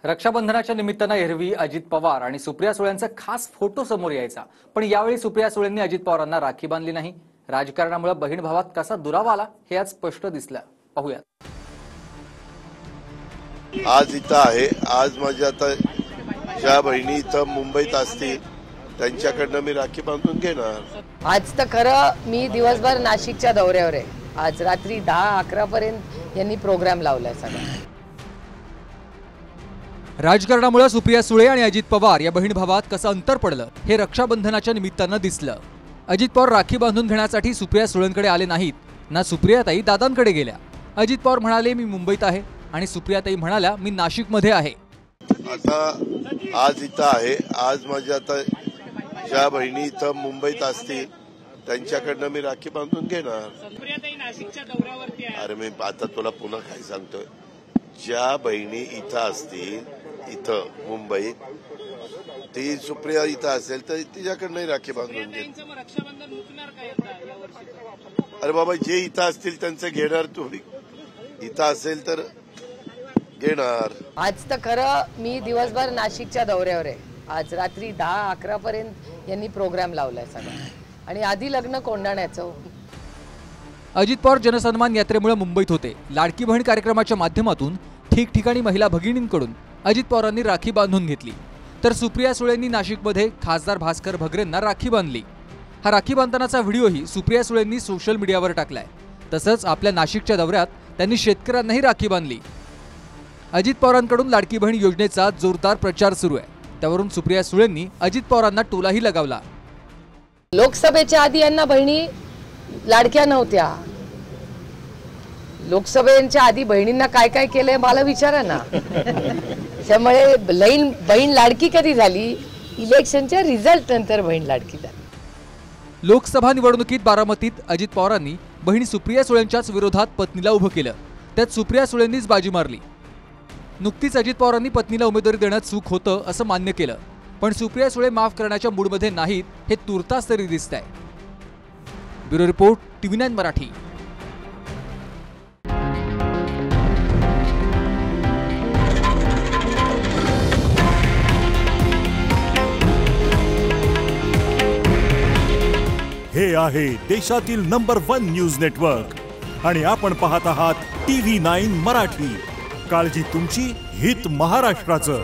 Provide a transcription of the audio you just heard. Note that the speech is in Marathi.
रक्षाबंधनाच्या निमित्तानं एरवी अजित पवार आणि सुप्रिया सुळेंचा खास फोटो समोर यायचा, पण यावेळी सुप्रिया सुळेंनी अजित पवारांना राखी बांधली नाही। राजकारणामुळे बहीण भावात कसा दुरावा आला हे आज स्पष्ट दिसलं। पाहूयात। आज इथं आहे, आज माझ्या आता ज्या बहिणी इथं मुंबईत असतील त्यांच्याकडनं मी राखी बांधून घेणार। आज तर खरं मी दिवसभर नाशिकच्या दौऱ्यावर आहे। आज रात्री 10-11 पर्यंत यांनी प्रोग्राम लावलाय सगळा। राजकारणामुळे सुप्रिया सुळे आणि अजित पवार या बहीण भावात कसं अंतर पडलं हे रक्षाबंधनाच्या निमित्तानं दिसलं। अजित पवार राखी बांधून घेण्यासाठी सुप्रिया सुळेंकडे आले नाहीत ना सुप्रियाताई दादांकडे गेल्या। अजित पवार म्हणाले मी मुंबईत आहे आणि सुप्रियाताई म्हणाल्या मी नाशिकमध्ये आहे। आता आज इथं आहे, आज माझ्या आता ज्या बहिणी इथं मुंबईत असतील त्यांच्याकडनं मी राखी बांधून घेणार। सुप्रियाताई नाशिकच्या दौऱ्यावरती आहे। अरे मी आता तुला पुन्हा काय सांगतोय, ज्या बहिणी इथं असतील इथं मुंबईत, ती सुप्रिया इथं असेल तर तिच्याकडनं राखी बांधून घे। रक्षाबंधन हुकणार काय अरे बाबा, जे इथं असतील त्यांचं घेणार, तू इथं असेल तर घेणार। आज तर खरं मी दिवसभर नाशिकच्या दौऱ्यावर आहे। आज रात्री 10-11 पर्यंत यांनी प्रोग्राम लावलाय सगळा आणि आधी लग्न कोंडाण्याचं। अजित पवार जनसन्मान यात्रेमुळे मुंबईत होते। लाडकी बहीण कार्यक्रमाच्या माध्यमातून ठिकठिकाणी महिला भगिनींकडून अजित पवारांनी राखी बांधून घेतली, तर सुप्रिया सुळेंनी नाशिकमध्ये खासदार भास्कर भगरेंना राखी बांधली। हा राखी बांधतानाचा व्हिडिओही सुप्रिया सुळेंनी सोशल मीडियावर टाकलाय। तसंच आपल्या नाशिकच्या दौऱ्यात त्यांनी शेतकऱ्यांनाही राखी बांधली। अजित पवारांकडून लाडकी बहीण योजनेचा जोरदार प्रचार सुरू आहे, त्यावरून सुप्रिया सुळेंनी अजित पवारांना टोलाही लगावला। लोकसभेच्या आधी यांना बहिणी लाडक्या नव्हत्या। लोकसभेच्या आधी बहिणींना काय काय केलंय मला विचारा ना। त्यामुळे बहीण लाडकी कधी झाली? इलेक्शनच्या रिझल्ट नंतर बहीण लाडकी झाली। लोकसभा निवडणुकीत बारामतीत अजित पवारांनी बहीण सुप्रिया सुळेंच्याच विरोधात पत्नीला उभं केलं, त्यात सुप्रिया सुळेंनीच बाजी मारली। नुकतीच अजित पवारांनी पत्नीला उमेदवारी देण्यात चूक होतं असं मान्य केलं, पण सुप्रिया सुळे माफ करण्याच्या मूडमध्ये नाहीत हे तुर्तास तरी दिसतंय। Bureau report, TV9 Marathi. हे आहे देशातील नंबर 1 न्यूज नेटवर्क आणि आपण पाहत आहात TV9 मराठी। काळजी तुमची, हित महाराष्ट्राचं।